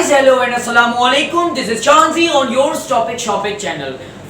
Guys, hello and assalamu alaikum. This is Chanzi on your Topic Shopic channel.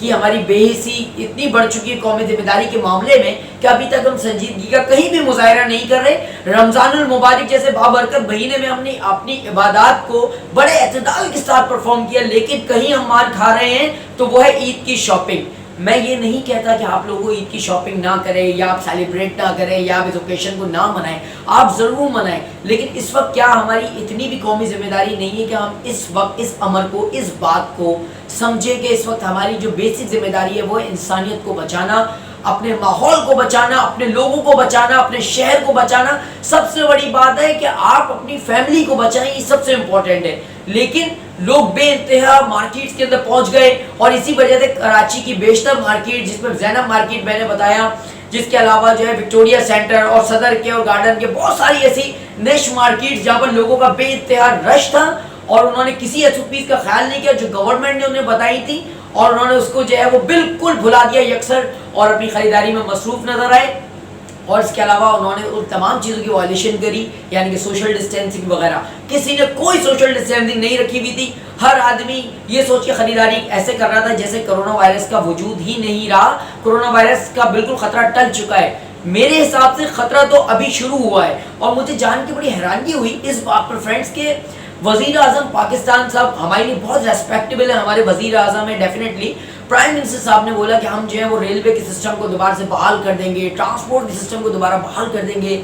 کہ ہماری بےحسی اتنی بڑھ چکی ہے قومی ذمہ داری کے معاملے میں کہ ابھی تک ہم سنجیدگی کا کہیں بھی مظاہرہ نہیں کر رہے. رمضان المبارک جیسے بابرکت مہینے میں ہم نے اپنی عبادات کو بڑے اعتدال کے ساتھ پرفارم کیا, لیکن کہیں ہم مار کھا رہے ہیں تو وہ ہے عید کی شاپنگ. میں یہ نہیں کہتا کہ آپ لوگوں عید کی شاپنگ نہ کریں یا آپ سیلیبریٹ نہ کریں یا آپ اس اوکیشن کو نہ منائیں, آپ ضرور منائیں, لیکن اس وقت کیا ہماری اتنی بھی قومی ذمہ داری نہیں ہے کہ ہم اس وقت اس امر کو, اس بات کو سمجھیں کہ اس وقت ہماری جو بیسک ذمہ داری ہے وہ انسانیت کو بچانا, اپنے ماحول کو بچانا, اپنے لوگوں کو بچانا, اپنے شہر کو بچانا. سب سے بڑی بات ہے کہ آپ اپنی فیملی کو بچائیں, یہ سب سے امپورٹنٹ ہے. لیکن لوگ بے انتہا مارکیٹس کے اندر پہنچ گئے اور اسی وجہ سے کراچی کی بیشتر مارکیٹ, جس میں زینب مارکیٹ میں نے بتایا, جس کے علاوہ جو ہے وکٹوریا سینٹر اور صدر کے اور گارڈن کے بہت ساری ایسی نیش مارکیٹ جہاں پر لوگوں کا بے انتہا رش تھا اور انہوں نے کسی SOPs کا خیال نہیں کیا جو گورنمنٹ نے انہیں بتائی تھی, اور انہوں نے اس کو جو ہے وہ بالکل بھلا دیا یکسر اور اپنی خریداری میں مصروف نظر آئے. اور اس کے علاوہ انہوں نے ان تمام چیزوں کی وائلیشن کری, یعنی کہ سوشل ڈسٹینسنگ وغیرہ. کسی نے کوئی سوشل ڈسٹینسنگ نہیں رکھی ہوئی تھی. ہر آدمی یہ سوچ کے خریداری ایسے کر رہا تھا جیسے کرونا وائرس کا وجود ہی نہیں رہا, کرونا وائرس کا بالکل خطرہ ٹل چکا ہے. میرے حساب سے خطرہ تو ابھی شروع ہوا ہے. اور مجھے جان کے بڑی حیرانگی ہوئی اس بات پر فرینڈس کے وزیر اعظم پاکستان صاحب ہمارے لیے بہت ریسپیکٹیبل ہیں, ہمارے وزیر اعظم ہیں ڈیفینیٹلی. پرائم منسٹر صاحب نے بولا کہ ہم جو ہے وہ ریلوے کے سسٹم کو دوبارہ سے بحال کر دیں گے, ٹرانسپورٹ کے سسٹم کو دوبارہ بحال کر دیں گے.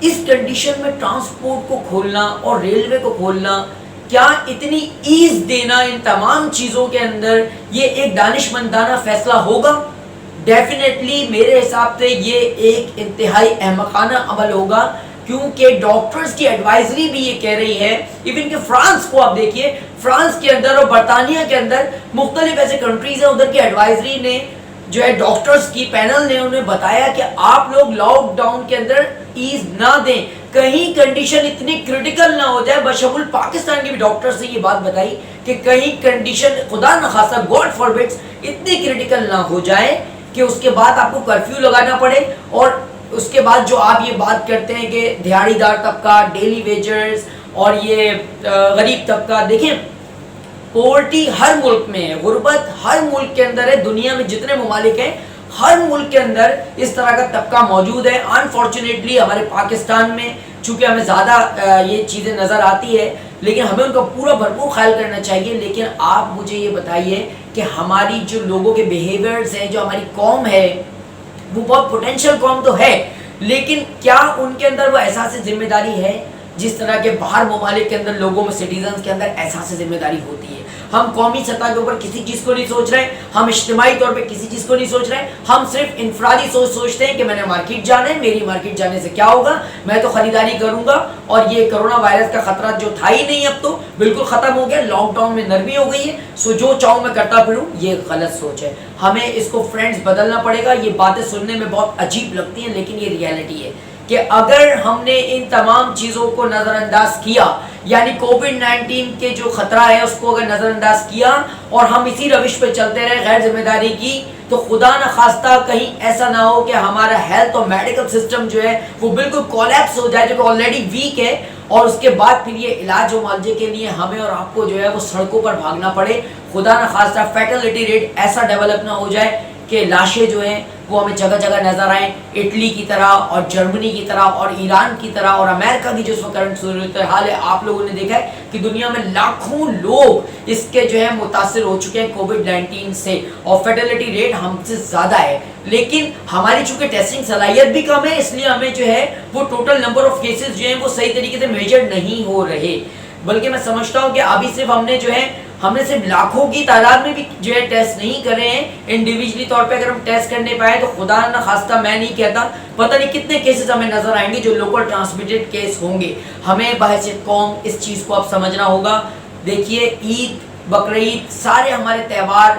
اس کنڈیشن میں ٹرانسپورٹ کو کھولنا اور ریلوے کو کھولنا, کیا اتنی ایز دینا ان تمام چیزوں کے اندر یہ ایک دانشمندانہ فیصلہ ہوگا؟ ڈیفینیٹلی میرے حساب سے یہ ایک انتہائی احمقانہ عمل ہوگا, کیونکہ ڈاکٹرز کی ایڈوائزری بھی یہ کہہ رہی ہے. ایون کہ فرانس کو آپ دیکھیے, فرانس کے اندر اور برطانیہ کے اندر مختلف ایسے کنٹریز ہیں, ادھر کی ایڈوائزری نے جو ہے ڈاکٹرز کی پینل نے انہیں بتایا کہ آپ لوگ لاک ڈاؤن کے اندر ایز نہ دیں, کہیں کنڈیشن اتنی کرٹیکل نہ ہو جائے. بشمول پاکستان کے بھی ڈاکٹر سے یہ بات بتائی کہ کہیں کنڈیشن خدا نخواستہ گاڈ فاربڈس اتنی کرٹیکل نہ ہو جائے کہ اس کے بعد آپ کو کرفیو لگانا پڑے. اور اس کے بعد جو آپ یہ بات کرتے ہیں کہ دیہڑی دار طبقہ, ڈیلی ویجرز اور یہ غریب طبقہ, دیکھیں پورٹی ہر ملک میں ہے, غربت ہر ملک کے اندر ہے, دنیا میں جتنے ممالک ہیں ہر ملک کے اندر اس طرح کا طبقہ موجود ہے. انفارچونیٹلی ہمارے پاکستان میں چونکہ ہمیں زیادہ یہ چیزیں نظر آتی ہے, لیکن ہمیں ان کا پورا بھرپور خیال کرنا چاہیے. لیکن آپ مجھے یہ بتائیے کہ ہماری جو لوگوں کے بیہیویئرز ہیں, جو ہماری قوم ہے وہ بہت پوٹینشیل قوم تو ہے, لیکن کیا ان کے اندر وہ احساس ذمہ داری ہے جس طرح کے باہر ممالک کے اندر لوگوں میں, سٹیزنز کے اندر احساس ذمہ داری ہوتی ہے؟ ہم قومی سطح کے اوپر کسی چیز کو نہیں سوچ رہے, ہم اجتماعی طور پہ کسی چیز کو نہیں سوچ رہے, ہم صرف انفرادی سوچتے ہیں کہ میں نے مارکیٹ جانا ہے, میری مارکیٹ جانے سے کیا ہوگا, میں تو خریداری کروں گا. اور یہ کرونا وائرس کا خطرہ جو تھا ہی نہیں اب تو بالکل ختم ہو گیا, لاک ڈاؤن میں نرمی ہو گئی ہے, سو جو چاہوں میں کرتا پھروں. یہ غلط سوچ ہے, ہمیں اس کو فرینڈز بدلنا پڑے گا. یہ باتیں سننے میں بہت عجیب لگتی ہیں لیکن یہ ریالٹی ہے کہ اگر ہم نے ان تمام چیزوں کو نظر انداز کیا, یعنی کووڈ-19 کے جو خطرہ ہے اس کو اگر نظر انداز کیا اور ہم اسی روش پہ چلتے رہے غیر ذمہ داری کی, تو خدا نخواستہ کہیں ایسا نہ ہو کہ ہمارا ہیلتھ اور میڈیکل سسٹم جو ہے وہ بالکل کولیپس ہو جائے, جو کہ آلریڈی ویک ہے, اور اس کے بعد پھر یہ علاج و معالجے کے لیے ہمیں اور آپ کو جو ہے وہ سڑکوں پر بھاگنا پڑے. خدا نخواستہ فیٹلٹی ریٹ ایسا ڈیولپ نہ ہو جائے کہ لاشیں جو ہیں وہ ہمیں جگہ جگہ نظر آئیں, اٹلی کی طرح اور جرمنی کی طرح اور ایران کی طرح اور امریکہ کی جو اس وقت کرنٹ صورتحال ہے. آپ لوگوں نے دیکھا ہے کہ دنیا میں لاکھوں لوگ اس کے جو ہے متاثر ہو چکے ہیں کووڈ-19 سے, اور فیٹلٹی ریٹ ہم سے زیادہ ہے. لیکن ہماری چونکہ ٹیسٹنگ صلاحیت بھی کم ہے, اس لیے ہمیں جو ہے وہ ٹوٹل نمبر آف کیسز جو ہیں وہ صحیح طریقے سے میجر نہیں ہو رہے. بلکہ میں سمجھتا ہوں کہ ابھی صرف ہم نے صرف لاکھوں کی تعداد میں بھی جو ہے ٹیسٹ نہیں کرے ہیں. انڈیویجلی طور پہ اگر ہم ٹیسٹ کرنے پائے تو خدا نہ خواستہ میں نہیں کہتا پتہ نہیں کتنے کیسز ہمیں نظر آئیں گے جو لوکل ٹرانسمیٹڈ کیس ہوں گے. ہمیں بحیثیت قوم اس چیز کو اب سمجھنا ہوگا. دیکھیے عید, بقرعید, سارے ہمارے تہوار,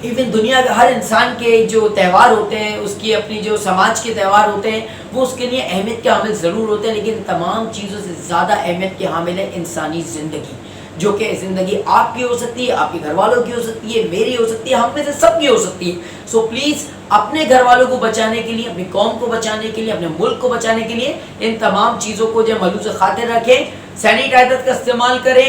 ایون دنیا کے ہر انسان کے جو تہوار ہوتے ہیں, اس کی اپنی جو سماج کے تہوار ہوتے ہیں, وہ اس کے لیے اہمیت کے حامل ضرور ہوتے ہیں, لیکن تمام چیزوں سے زیادہ اہمیت کے حامل ہے انسانی زندگی, جو کہ زندگی آپ کی ہو سکتی ہے, آپ کے گھر والوں کی ہو سکتی ہے, میری ہو سکتی ہے, ہم میں سے سب کی ہو سکتی ہے. سو پلیز اپنے گھر والوں کو بچانے کے لیے, اپنی قوم کو بچانے کے لیے, اپنے ملک کو بچانے کے لیے ان تمام چیزوں کو جو ملحوظ خاطر رکھیں. سینیٹائزر کا استعمال کریں,